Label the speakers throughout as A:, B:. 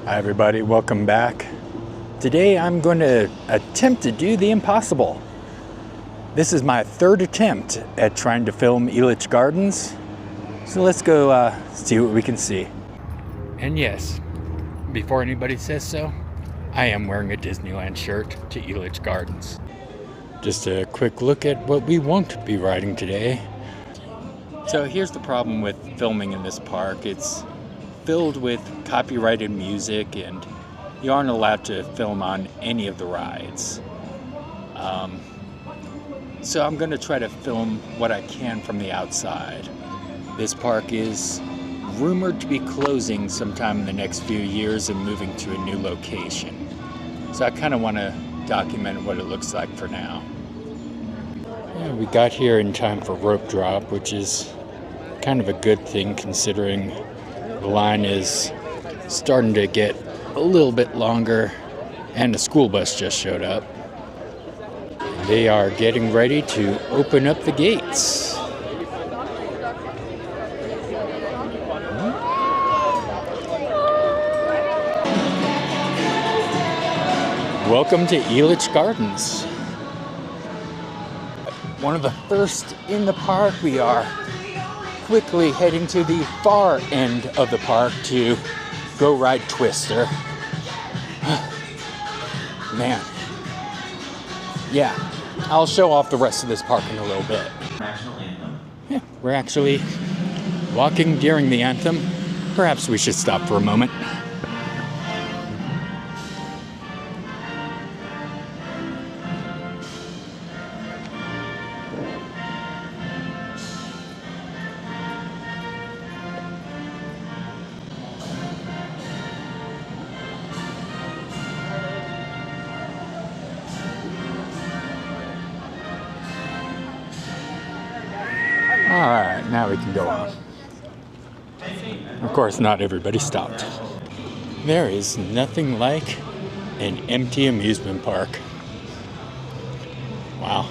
A: Hi everybody, welcome back. Today I'm going to attempt to do the impossible. This is my third attempt at trying to film Elitch Gardens. So let's go see what we can see. And yes, before anybody says so, I am wearing a Disneyland shirt to Elitch Gardens. Just a quick look at what we won't be riding today. So here's the problem with filming in this park. It's filled with copyrighted music and you aren't allowed to film on any of the rides. So I'm going to try to film what I can from the outside. This park is rumored to be closing sometime in the next few years and moving to a new location. So I kind of want to document what it looks like for now. Yeah, we got here in time for rope drop, which is kind of a good thing considering the line is starting to get a little bit longer and the school bus just showed up. They are getting ready to open up the gates. Welcome to Elitch Gardens. One of the first in the park. We are quickly heading to the far end of the park to go ride Twister. Man. Yeah, I'll show off the rest of this park in a little bit. National anthem. Yeah, we're actually walking during the anthem. Perhaps we should stop for a moment. Alright, now we can go on. Of course, not everybody stopped. There is nothing like an empty amusement park. Wow.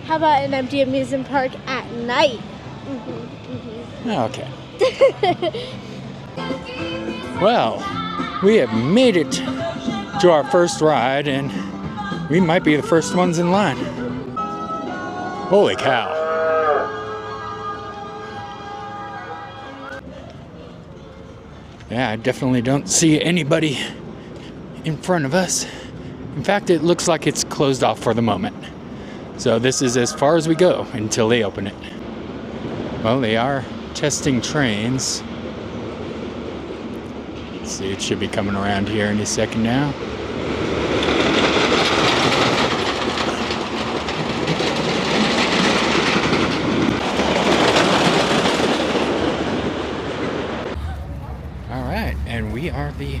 B: How about an empty amusement park at night?
A: Okay. Well, we have made it to our first ride, and we might be the first ones in line. Holy cow. Yeah, I definitely don't see anybody in front of us. In fact, it looks like it's closed off for the moment. So this is as far as we go until they open it. Well, they are testing trains. Let's see, it should be coming around here any second now. And we are the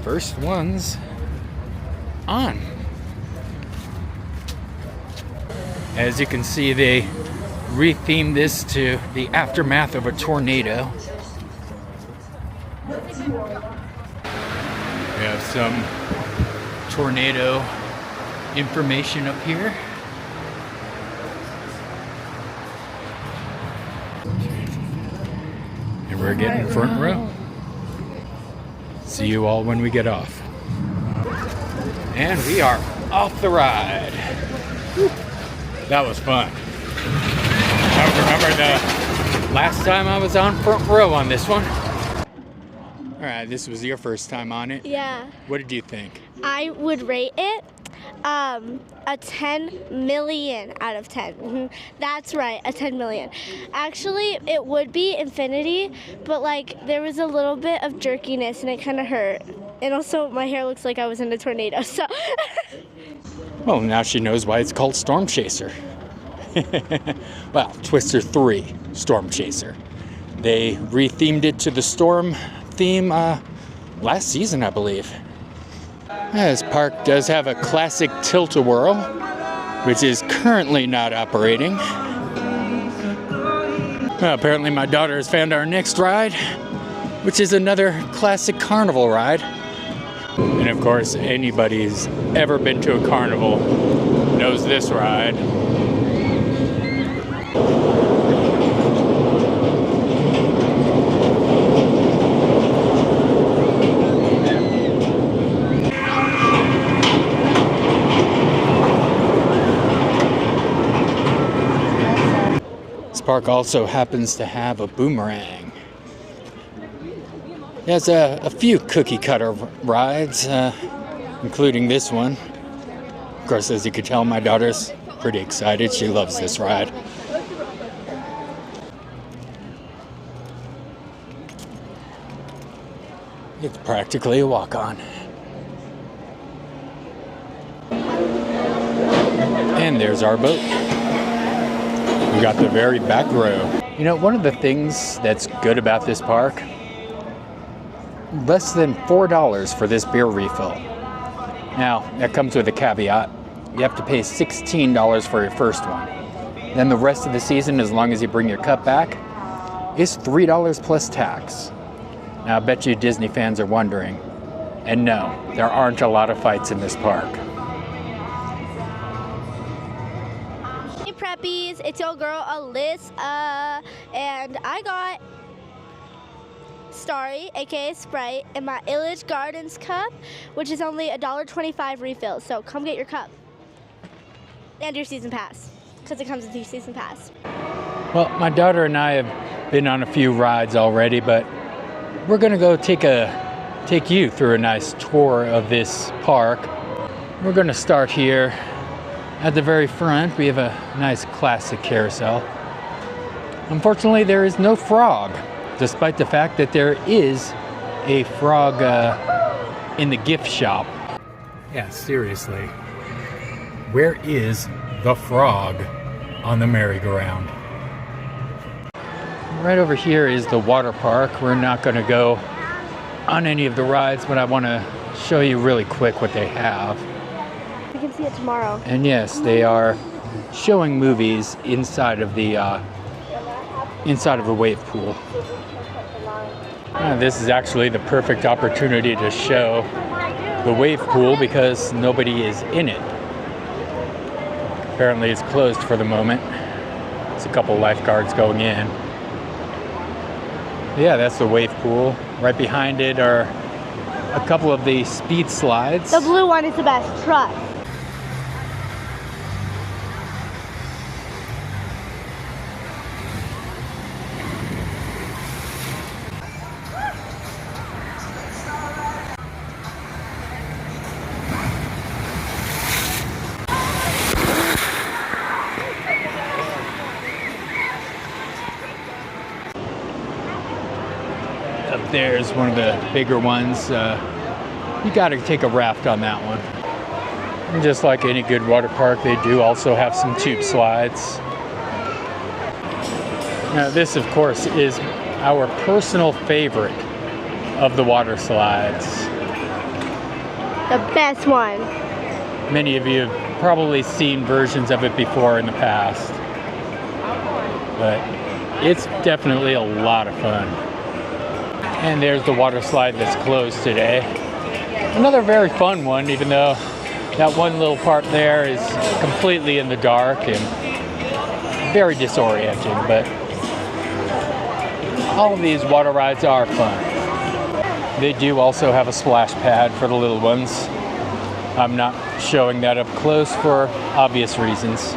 A: first ones on. As you can see, they rethemed this to the aftermath of a tornado. We have some tornado information up here. And we're getting front row. See you all when we get off. And we are off the ride. Whew. That was fun. I remember the last time I was on front row on this one. All right, this was your first time on it?
B: Yeah.
A: What did you think?
B: I would rate it a 10 million out of 10. That's right, a 10 million. Actually, it would be infinity, but like there was a little bit of jerkiness and it kind of hurt. And also my hair looks like I was in a tornado, so.
A: Well, now she knows why it's called Storm Chaser. Well, Twister 3 Storm Chaser. They rethemed it to the storm theme last season, I believe. This park does have a classic tilt-a-whirl, which is currently not operating. Well, apparently my daughter has found our next ride, which is another classic carnival ride. And of course, anybody who's ever been to a carnival knows this ride. park also happens to have a boomerang. There's a few cookie cutter rides, including this one. Of course, as you could tell, my daughter's pretty excited. She loves this ride. It's practically a walk-on. And there's our boat. We got the very back row. You know, one of the things that's good about this park, less than $4 for this beer refill. Now, that comes with a caveat. You have to pay $16 for your first one. Then the rest of the season, as long as you bring your cup back, is $3 plus tax. Now, I bet you Disney fans are wondering. And no, there aren't a lot of fights in this park.
B: Hey preppies, it's your girl Alyssa, and I got Starry, aka Sprite, in my Elitch Gardens cup, which is only $1.25 refill. So come get your cup and your season pass, because it comes with your season pass.
A: Well, my daughter and I have been on a few rides already, but we're gonna go take you through a nice tour of this park. We're gonna start here at the very front. We have a nice classic carousel. Unfortunately, there is no frog, despite the fact that there is a frog in the gift shop. Yeah, seriously. Where is the frog on the merry-go-round? Right over here is the water park. We're not going to go on any of the rides, but I want to show you really quick what they have.
B: We can see it tomorrow.
A: And yes, they are showing movies inside of the wave pool. This is actually the perfect opportunity to show the wave pool because nobody is in it. Apparently it's closed for the moment. There's a couple lifeguards going in. Yeah, that's the wave pool. Right behind it are a couple of the speed slides.
B: The blue one is the best, trust.
A: Up there's one of the bigger ones. You got to take a raft on that one. And just like any good water park, they do also have some tube slides. Now this, of course, is our personal favorite of the water slides.
B: The best one.
A: Many of you have probably seen versions of it before in the past, but it's definitely a lot of fun. And there's the water slide that's closed today. Another very fun one, even though that one little part there is completely in the dark and very disorienting, but all of these water rides are fun. They do also have a splash pad for the little ones. I'm not showing that up close for obvious reasons.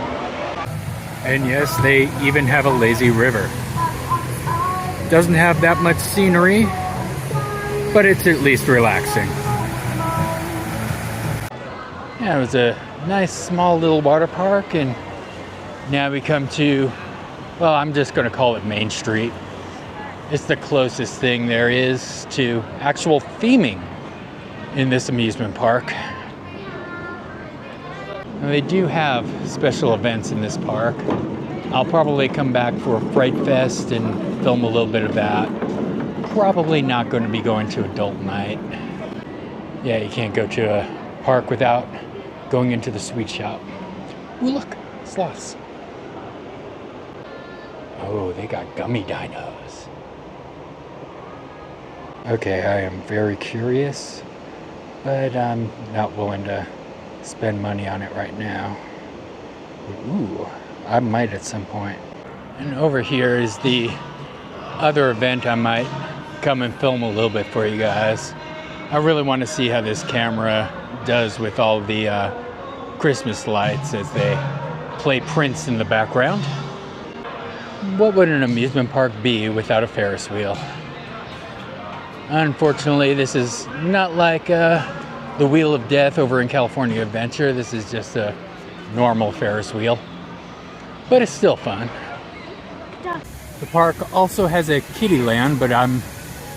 A: And yes, they even have a lazy river. Doesn't have that much scenery, but it's at least relaxing. Yeah, it was a nice small little water park, and now we come to, well, I'm just going to call it Main Street. It's the closest thing there is to actual theming in this amusement park. Now, they do have special events in this park. I'll probably come back for Fright Fest and film a little bit of that. Probably not going to be going to adult night. Yeah, you can't go to a park without going into the sweet shop. Ooh, look, sloths. Oh, they got gummy dinos. Okay, I am very curious, but I'm not willing to spend money on it right now. Ooh, I might at some point. And over here is the other event I might come and film a little bit for you guys. I really want to see how this camera does with all the Christmas lights as they play Prince in the background. what would an amusement park be without a Ferris wheel? Unfortunately, this is not like the Wheel of Death over in California Adventure. This is just a normal Ferris wheel, but it's still fun. The park also has a kiddie land, but I'm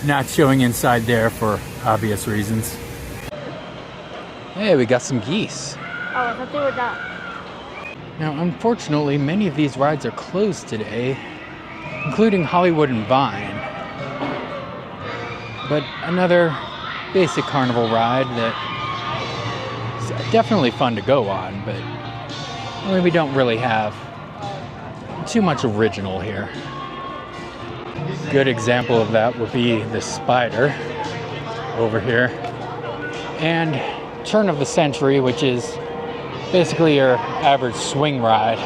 A: not showing inside there for obvious reasons. Hey, we got some geese.
B: Oh, I thought they were done.
A: Now, unfortunately, many of these rides are closed today, including Hollywood and Vine. But another basic carnival ride that is definitely fun to go on, but we don't really have too much original here. Good example of that would be the Spider over here, and Turn of the Century, which is basically your average swing ride.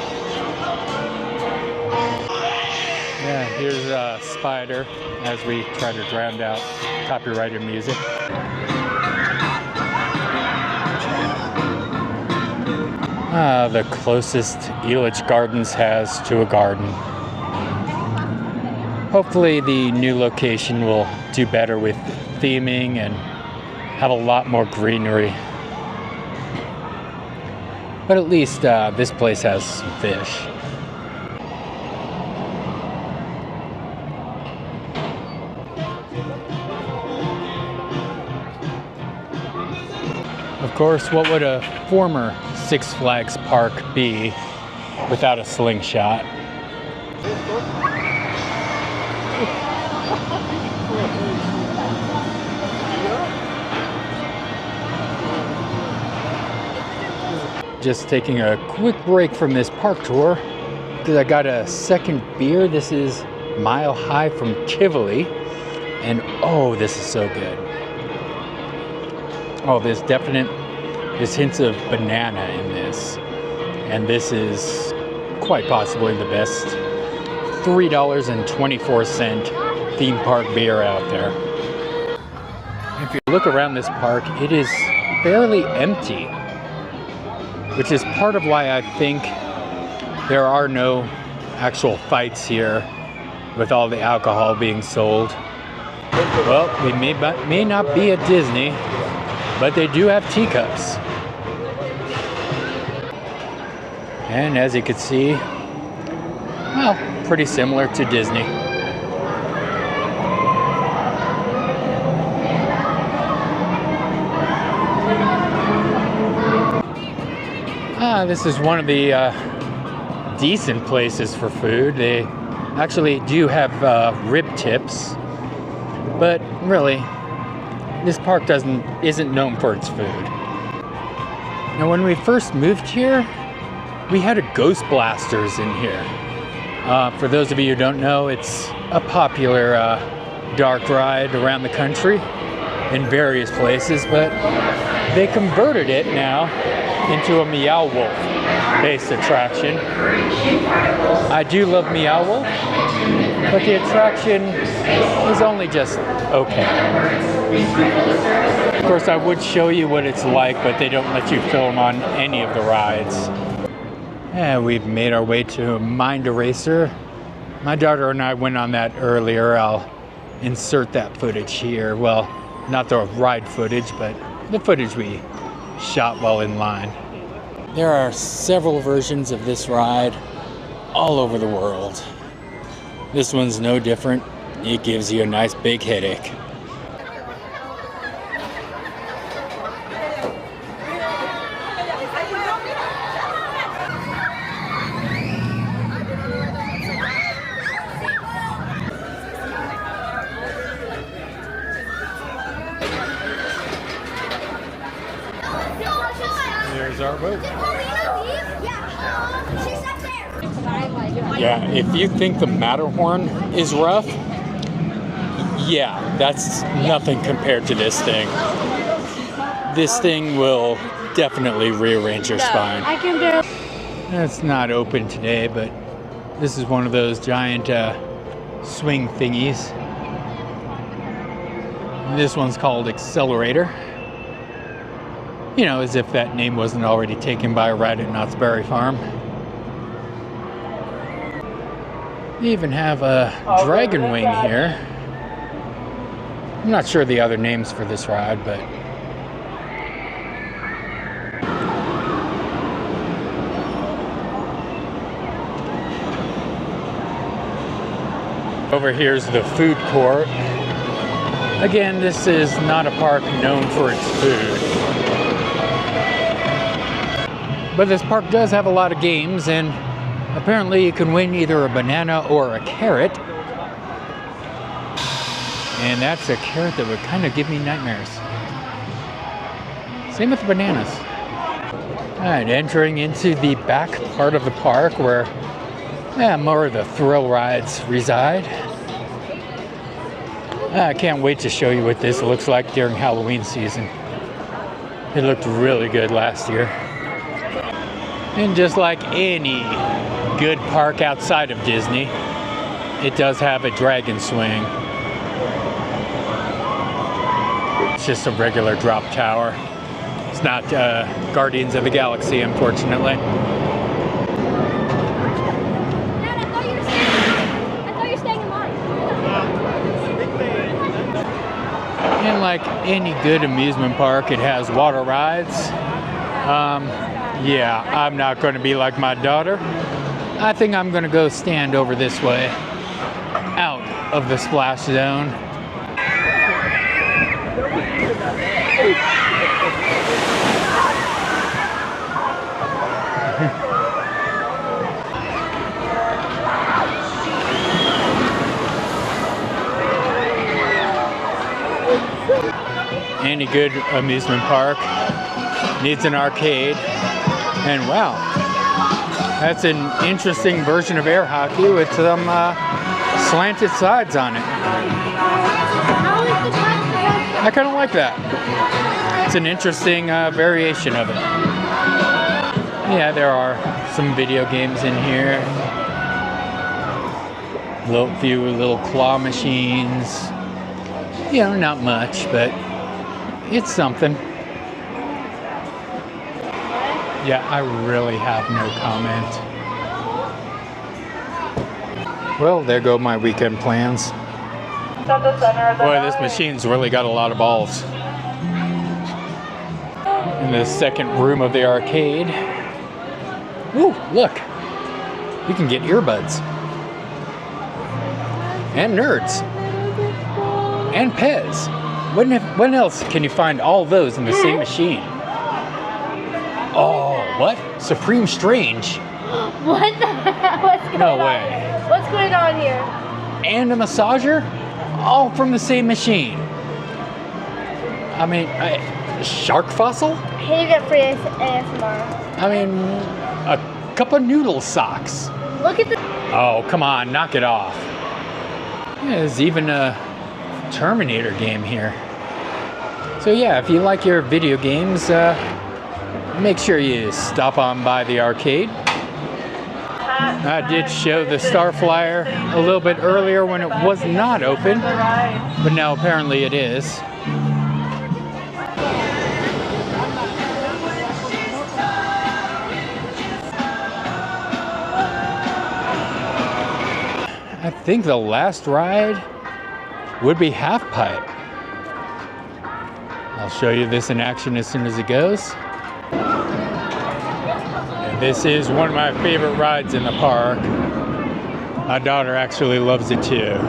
A: Yeah, here's a Spider as we try to drown out copyrighted music. The closest Elitch Gardens has to a garden. Hopefully the new location will do better with theming and have a lot more greenery. But at least this place has some fish. Of course, what would a former Six Flags park be without a slingshot? Just taking a quick break from this park tour because I got a second beer. This is Mile High from Tivoli, and oh, this is so good. Oh, there's hints of banana in this, and this is quite possibly the best $3.24 theme park beer out there. If you look around this park, it is fairly empty, which is part of why I think there are no actual fights here with all the alcohol being sold. Well, we may not be at Disney, but they do have teacups. And as you can see, well, pretty similar to Disney. This is one of the decent places for food. They actually do have rib tips, but really, this park isn't known for its food. Now, when we first moved here, we had a Ghost Blasters in here. For those of you who don't know, it's a popular dark ride around the country in various places, but they converted it now into a Meow Wolf based attraction. I do love Meow Wolf, but the attraction is only just okay. Of course, I would show you what it's like, but they don't let you film on any of the rides. And we've made our way to Mind Eraser. My daughter and I went on that earlier. I'll insert that footage here. Well, not the ride footage, but the footage we shot while in line. There are several versions of this ride all over the world. This one's no different. It gives you a nice big headache. There's our boat. Yeah, if you think the Matterhorn is rough, yeah, that's nothing compared to this thing. This thing will definitely rearrange your spine.
B: I can barely.
A: It's not open today, but this is one of those giant swing thingies. This one's called Accelerator. You know, as if that name wasn't already taken by a ride at Knott's Berry Farm. They even have a dragon wing here. I'm not sure the other names for this ride, but over here's the food court. Again, this is not a park known for its food. But this park does have a lot of games, and apparently you can win either a banana or a carrot. And that's a carrot that would kind of give me nightmares. Same with the bananas. All right, entering into the back part of the park where more of the thrill rides reside. I can't wait to show you what this looks like during Halloween season. It looked really good last year. And just like any good park outside of Disney, it does have a dragon swing. It's just a regular drop tower. It's not Guardians of the Galaxy, unfortunately.
C: Dad, I thought you were staying in line.
A: And like any good amusement park, it has water rides. Yeah, I'm not going to be like my daughter. I think I'm going to go stand over this way, out of the splash zone. Any good amusement park needs an arcade. And wow, that's an interesting version of air hockey with some slanted sides on it. I kind of like that. It's an interesting variation of it. Yeah, there are some video games in here. Few little claw machines. You know, not much, but it's something. Yeah, I really have no comment. Well, there go my weekend plans. Boy, this machine's really got a lot of balls. In the second room of the arcade. Ooh, look. You can get earbuds. And nerds. And Pez. When else can you find all those in the same machine? Oh, what? Supreme Strange?
C: What the heck? What's going
A: No
C: on?
A: way.
C: What's going on here?
A: And a massager? All from the same machine. I mean, shark fossil?
C: Hey, you get free ASMR.
A: I mean, a cup of noodle socks.
C: Look at the.
A: Oh, come on, knock it off. Yeah, there's even a Terminator game here. So yeah, if you like your video games, make sure you stop on by the arcade. I did show the Star Flyer a little bit earlier when it was not open, but now apparently it is. I think the last ride would be Half Pipe. I'll show you this in action as soon as it goes. And this is one of my favorite rides in the park. My daughter actually loves it too.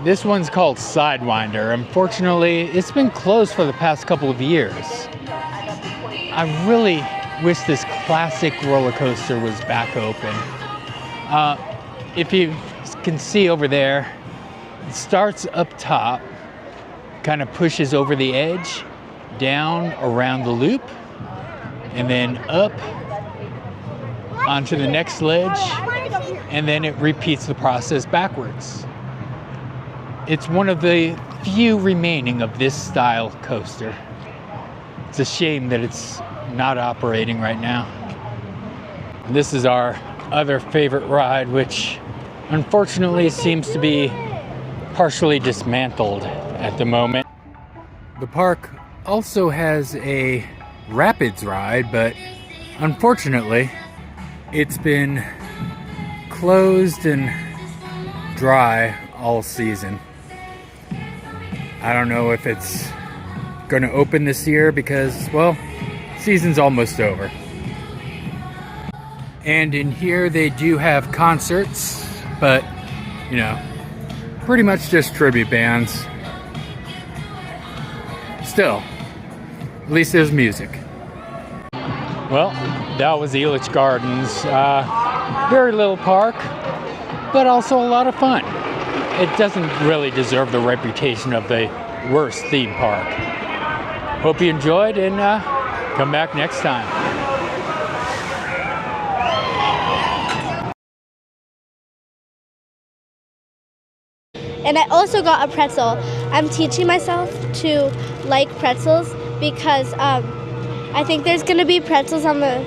A: This one's called Sidewinder. Unfortunately, it's been closed for the past couple of years. I really wish this classic roller coaster was back open. If you can see over there, it starts up top, kind of pushes over the edge, down around the loop, and then up onto the next ledge, and then it repeats the process backwards. It's one of the few remaining of this style coaster. It's a shame that it's not operating right now. This is our other favorite ride, which unfortunately seems to be partially dismantled at the moment. The park also has a rapids ride, but unfortunately, it's been closed and dry all season. I don't know if it's going to open this year because, well, season's almost over. And in here they do have concerts, but, you know, pretty much just tribute bands. Still, at least there's music. Well, that was Elitch Gardens. Very little park, but also a lot of fun. It doesn't really deserve the reputation of the worst theme park. Hope you enjoyed, and come back next time.
B: And I also got a pretzel. I'm teaching myself to like pretzels because I think there's gonna be pretzels on the